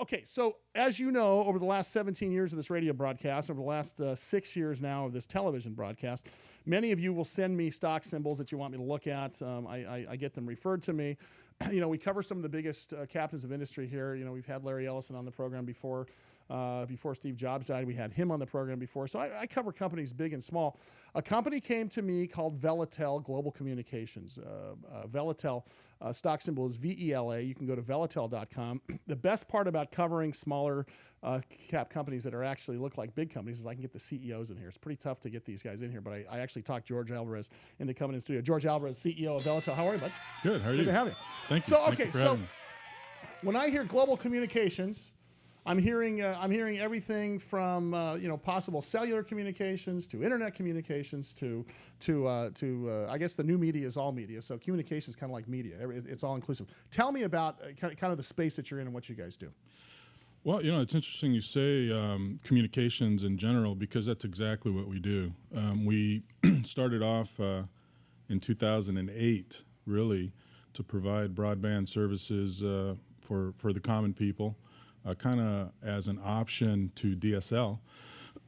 Okay, so as you know, over the last 17 years of this radio broadcast, over the last 6 years now of this television broadcast, many of you will send me stock symbols that you want me to look at. I get them referred to me. You know, we cover some of the biggest captains of industry here. You know, we've had Larry Ellison on the program before. Before Steve Jobs died, we had him on the program before. So I cover companies big and small. A company came to me called Velatel Global Communications. Velatel, stock symbol is VELA. You can go to velatel.com. The best part about covering smaller cap companies that are actually look like big companies is I can get the CEOs in here. It's pretty tough to get these guys in here, but I actually talked George Alvarez into coming in the studio. George Alvarez, CEO of Velatel. How are you, bud? Good. How are you? Good to have you. Thank you. So, Thank okay, you for having me. When I hear global communications, I'm hearing everything from possible cellular communications to internet communications to I guess the new media is all media. So communication is kind of like media. It's all inclusive. Tell me about kind of the space that you're in and what you guys do. Well, you know, it's interesting you say communications in general because that's exactly what we do. We started off in 2008, really, to provide broadband services for the common people. Kind of as an option to DSL.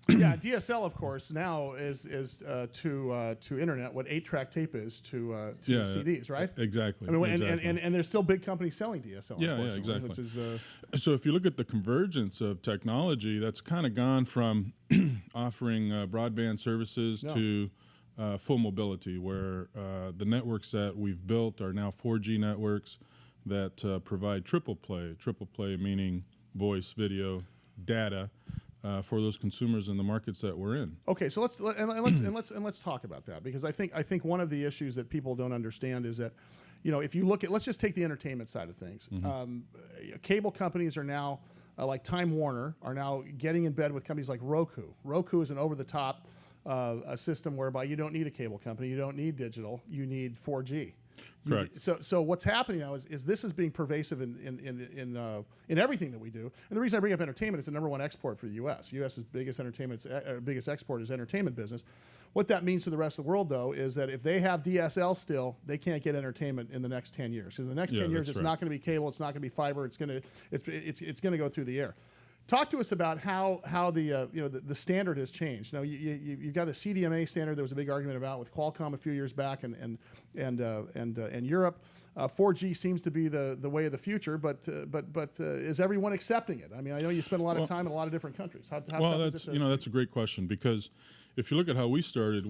Yeah, DSL, of course, now is to internet what 8-track tape is to CDs, right? Exactly. I mean, exactly. And there's still big companies selling DSL. Yeah, exactly. Which is, so if you look at the convergence of technology, that's kind of gone from offering broadband services to full mobility, where the networks that we've built are now 4G networks that provide triple play meaning voice, video, data for those consumers in the markets that we're in. Okay, so let's talk about that, because I think one of the issues that people don't understand is that, you know, if you look at, let's just take the entertainment side of things. Cable companies are now like Time Warner are now getting in bed with companies like Roku. Roku is an over-the-top a system whereby you don't need a cable company, you don't need digital, you need 4G. Correct. So what's happening now is this is being pervasive in everything that we do. And the reason I bring up entertainment, it's the #1 export for the U.S. U.S.'s biggest biggest export is entertainment business. What that means to the rest of the world, though, is that if they have DSL still, they can't get entertainment in the next 10 years. So in the next 10 years, it's not going to be cable, it's not going to be fiber, it's going to go through the air. Talk to us about how the standard has changed. Now you've got the CDMA standard. There was a big argument about with Qualcomm a few years back, and Europe. 4G seems to be the way of the future, but is everyone accepting it? I mean, I know you spend a lot of time in a lot of different countries. That's a great question, because if you look at how we started,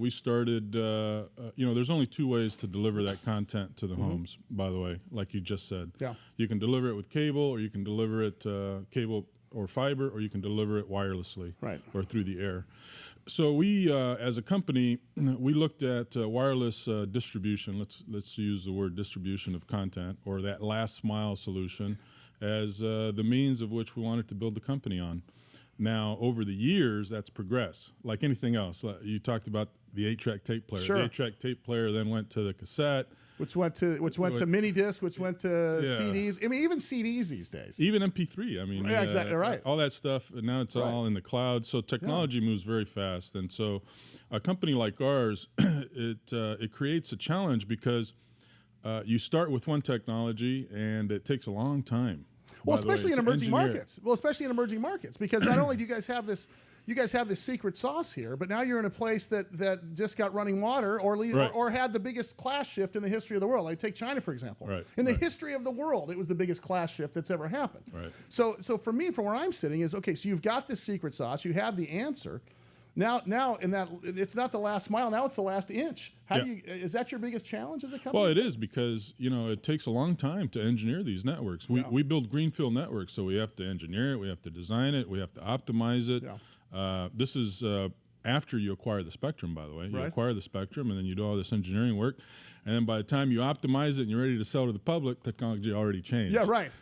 there's only two ways to deliver that content to the homes. By the way, like you just said, you can deliver it with cable, or you can deliver it cable or fiber, or you can deliver it wirelessly, or through the air. So we, as a company, we looked at wireless distribution. Let's use the word distribution of content, or that last mile solution, as the means of which we wanted to build the company on. Now, over the years, that's progressed. Like anything else, you talked about the 8-track tape player. Sure. The 8-track tape player then went to the cassette. Which went to mini disc, which went to CDs. I mean, even CDs these days. Even MP3. I mean, exactly right. All that stuff, and now it's all in the cloud. So technology moves very fast, and so a company like ours, it creates a challenge, because you start with one technology, and it takes a long time. Well, especially in emerging markets. Well, especially in emerging markets, because not only do you guys have this. You guys have this secret sauce here, but now you're in a place that just got running water, or had the biggest class shift in the history of the world. Like take China, for example. In the history of the world, it was the biggest class shift that's ever happened. So for me, from where I'm sitting, is okay. So you've got this secret sauce. You have the answer. Now, in that it's not the last mile. Now it's the last inch. Is that your biggest challenge as a company? Well, it is, because it takes a long time to engineer these networks. We build greenfield networks, so we have to engineer it, we have to design it, we have to optimize it. This is after you acquire the spectrum, by the way. You acquire the spectrum, and then you do all this engineering work. And then by the time you optimize it and you're ready to sell to the public, technology already changed.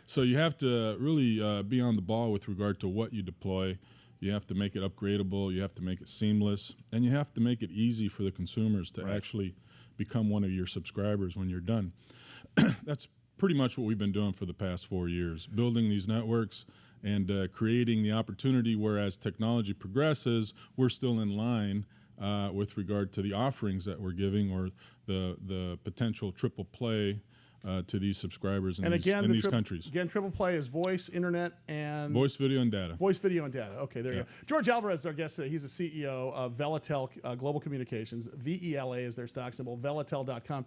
So you have to really be on the ball with regard to what you deploy. You have to make it upgradable. You have to make it seamless. And you have to make it easy for the consumers to actually become one of your subscribers when you're done. That's pretty much what we've been doing for the past 4 years, building these networks and creating the opportunity, whereas technology progresses, we're still in line with regard to the offerings that we're giving, or the potential triple play to these subscribers in again, these countries. Again, Triple Play is voice, internet, and voice, video, and data. Voice, video, and data. Okay, there you go. George Alvarez is our guest today. He's the CEO of Velatel Global Communications. VELA is their stock symbol. Velatel.com.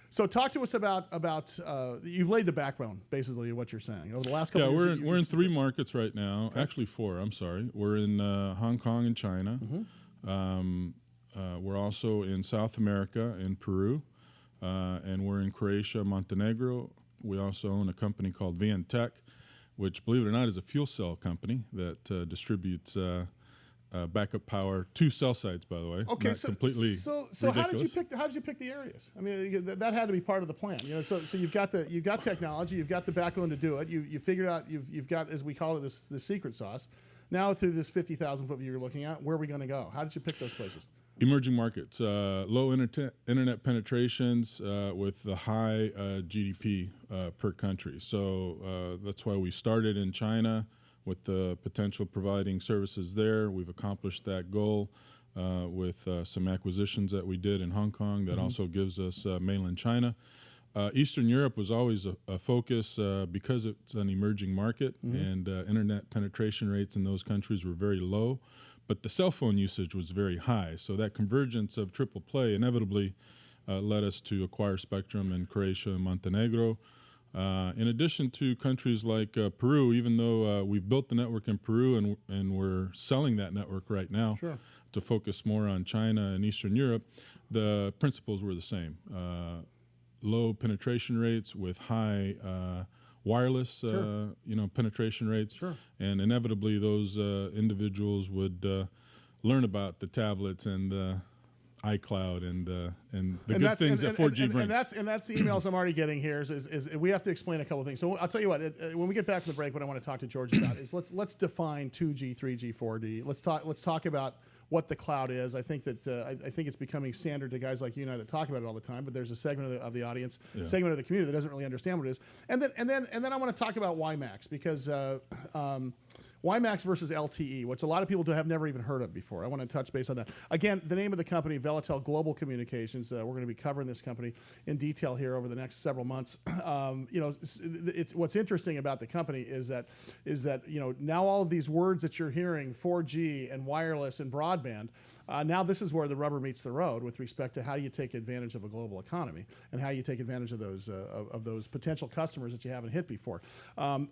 So talk to us about you've laid the backbone, basically, of what you're saying. Over the last couple of years. We're in 3 markets right now. Okay. Actually 4, I'm sorry. We're in Hong Kong and China. We're also in South America, in Peru. And we're in Croatia, Montenegro. We also own a company called VNTech, which, believe it or not, is a fuel cell company that distributes backup power to cell sites, by the way. Okay, so how did you pick the areas? I mean, that had to be part of the plan. You know, so you've got technology, you've got the backbone to do it. You figured out you've got, as we call it, this secret sauce. Now through this 50,000-foot view you're looking at, where are we going to go? How did you pick those places? Emerging markets, low internet penetrations with the high GDP per country. So that's why we started in China with the potential providing services there. We've accomplished that goal with some acquisitions that we did in Hong Kong that also gives us mainland China. Eastern Europe was always a focus because it's an emerging market and internet penetration rates in those countries were very low. But the cell phone usage was very high, so that convergence of triple play inevitably led us to acquire spectrum in Croatia and Montenegro. In addition to countries like Peru, even though we've built the network in Peru and we're selling that network right now to focus more on China and Eastern Europe, the principles were the same. Low penetration rates with high wireless, penetration rates, and inevitably those individuals would learn about the tablets and the iCloud and the good things that 4G brings. And that's the emails I'm already getting here. Is we have to explain a couple of things. So I'll tell you what. When we get back from the break, what I want to talk to George about is let's define 2G, 3G, 4G. Let's talk about what the cloud is. I think that I think it's becoming standard to guys like you and I that talk about it all the time. But there's a segment of the audience, segment of the community that doesn't really understand what it is. And then I want to talk about WiMAX because WiMAX versus LTE, which a lot of people have never even heard of before. I want to touch base on that. Again, the name of the company, Velatel Global Communications. We're going to be covering this company in detail here over the next several months. It's what's interesting about the company is that now all of these words that you're hearing, 4G and wireless and broadband. Now this is where the rubber meets the road with respect to how you take advantage of a global economy and how you take advantage of those potential customers that you haven't hit before.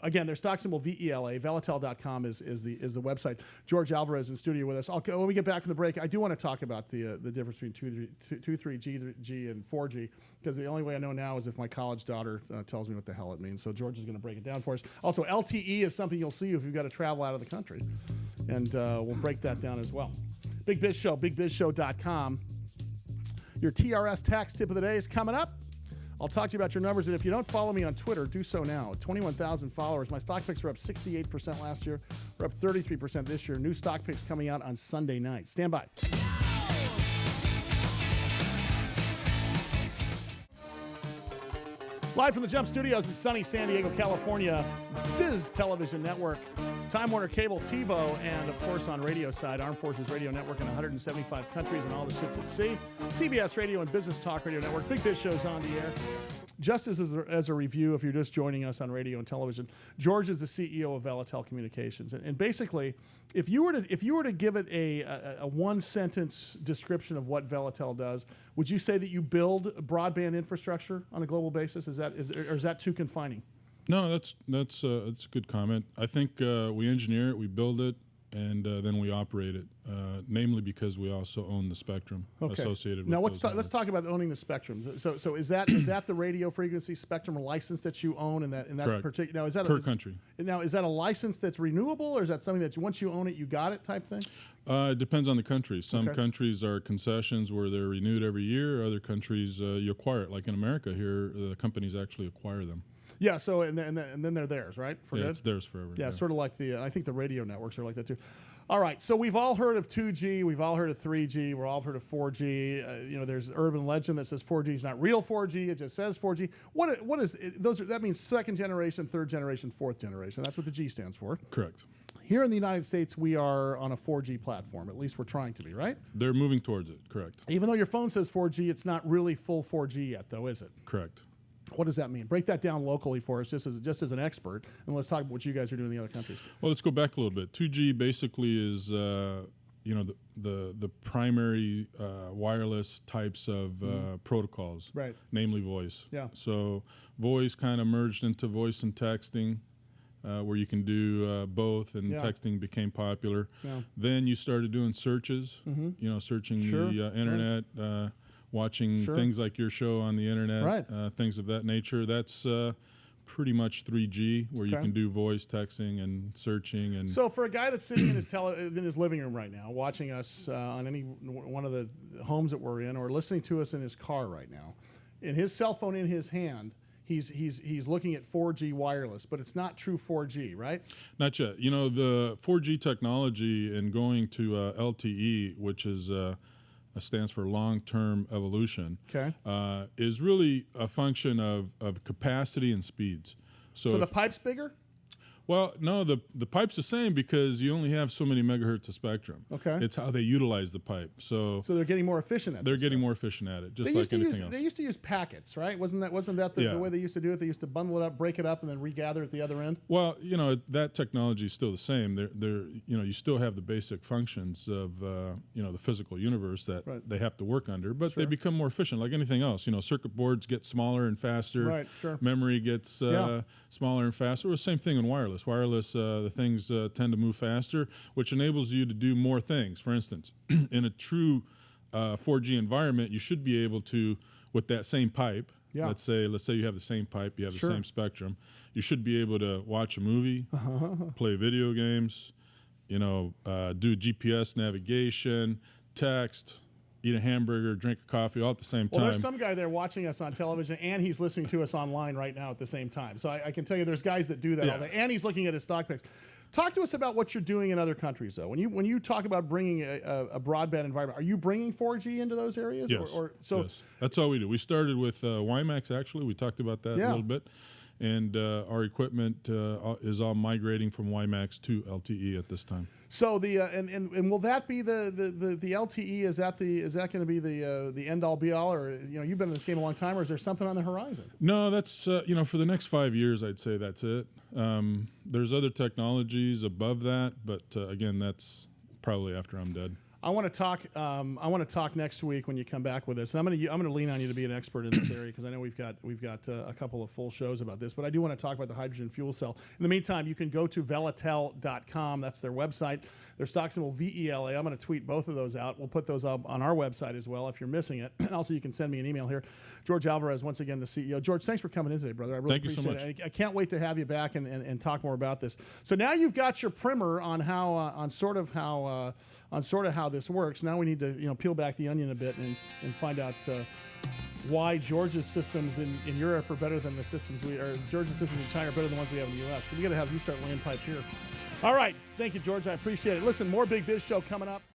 Again, their stock symbol VELA, Velatel.com is the website. George Alvarez in studio with us. When we get back from the break, I do want to talk about the difference between 2.3G and 4G because the only way I know now is if my college daughter tells me what the hell it means. So George is going to break it down for us. Also, LTE is something you'll see if you've got to travel out of the country, and we'll break that down as well. Big Biz Show, bigbizshow.com. Your TRS tax tip of the day is coming up. I'll talk to you about your numbers, and if you don't follow me on Twitter, do so now. 21,000 followers. My stock picks are up 68% last year. We're up 33% this year. New stock picks coming out on Sunday night. Stand by. Live from the Jump Studios in sunny San Diego, California, Biz Television Network, Time Warner Cable, TiVo, and of course on radio side, Armed Forces Radio Network in 175 countries and all the ships at sea, CBS Radio and Business Talk Radio Network. Big Biz Show's on the air. Just as a review, if you're just joining us on radio and television, George is the CEO of Velatel Communications, and basically, if you were to give it a one sentence description of what Velatel does, would you say that you build broadband infrastructure on a global basis? Is that too confining? No, that's a good comment. I think we engineer it, we build it, and then we operate it. Namely, because we also own the spectrum associated with. Now let's talk about owning the spectrum. So is that the radio frequency spectrum license that you own, and that's particular? Now is that country? Now is that a license that's renewable, or is that something that once you own it, you got it type thing? It depends on the country. Some countries are concessions where they're renewed every year. Other countries you acquire it. Like in America, here the companies actually acquire them. Yeah, so and then they're theirs, right? For good? It's theirs forever. Yeah, sort of like I think the radio networks are like that too. All right, so we've all heard of 2G, we've all heard of 3G, we've all heard of 4G. There's urban legend that says 4G is not real 4G; it just says 4G. What is it? That means second generation, third generation, fourth generation. That's what the G stands for. Correct. Here in the United States, we are on a 4G platform. At least we're trying to be, right? They're moving towards it. Correct. Even though your phone says 4G, it's not really full 4G yet, though, is it? Correct. What does that mean? Break that down locally for us, just as an expert, and let's talk about what you guys are doing in the other countries. Well, let's go back a little bit. 2G basically is the primary wireless types of protocols, right? Namely voice. Yeah. So voice kind of merged into voice and texting, where you can do both, and texting became popular. Yeah. Then you started doing searches, searching the internet, watching things like your show on the internet, things of that nature. That's pretty much 3G, where you can do voice, texting, and searching. And so for a guy that's sitting in his living room right now, watching us on any one of the homes that we're in, or listening to us in his car right now, in his cell phone in his hand, he's looking at 4G wireless, but it's not true 4G, right? Not yet. The 4G technology and going to LTE, which is stands for long-term evolution, is really a function of capacity and speeds. So the pipe's bigger? Well, no, the pipe's the same because you only have so many megahertz of spectrum. Okay. It's how they utilize the pipe. So they're getting more efficient at it. They're getting more efficient at it, just like anything else. They used to use packets, right? Wasn't that the way they used to do it? They used to bundle it up, break it up, and then regather at the other end? Well, that technology is still the same. You still have the basic functions of the physical universe that they have to work under, but they become more efficient like anything else. Circuit boards get smaller and faster. Right, sure. Memory gets smaller and faster. Well, same thing in wireless. The things tend to move faster, which enables you to do more things. For instance, in a true 4G environment, you should be able to, with that same pipe, let's say you have the same pipe, you have the same spectrum, you should be able to watch a movie, play video games, do GPS navigation, text, eat a hamburger, drink a coffee, all at the same time. Well, there's some guy there watching us on television, and he's listening to us online right now at the same time. So I can tell you there's guys that do that all day, and he's looking at his stock picks. Talk to us about what you're doing in other countries, though. When you talk about bringing a broadband environment, are you bringing 4G into those areas? Yes. Yes. That's all we do. We started with WiMAX, actually. We talked about that a little bit. And our equipment is all migrating from WiMAX to LTE at this time. So and will that be the LTE? Is that going to be the end all be all, or you've been in this game a long time, or is there something on the horizon? No, that's for the next 5 years, I'd say that's it. There's other technologies above that, but again, that's probably after I'm dead. I want to talk next week when you come back with us. And I'm going to lean on you to be an expert in this area because I know we've got a couple of full shows about this. But I do want to talk about the hydrogen fuel cell. In the meantime, you can go to velatel.com. That's their website. Their stock symbol VELA. I'm going to tweet both of those out. We'll put those up on our website as well if you're missing it. And also, you can send me an email here. George Alvarez, once again, the CEO. George, thanks for coming in today, brother. I really appreciate it. Thank you so much. I can't wait to have you back and talk more about this. So now you've got your primer on how on sort of how this works. Now we need to peel back the onion a bit and find out why George's systems in Europe are better than the systems George's systems in China are better than the ones we have in the U.S. So we got to have you start laying pipe here. All right. Thank you, George. I appreciate it. Listen, more Big Biz Show coming up.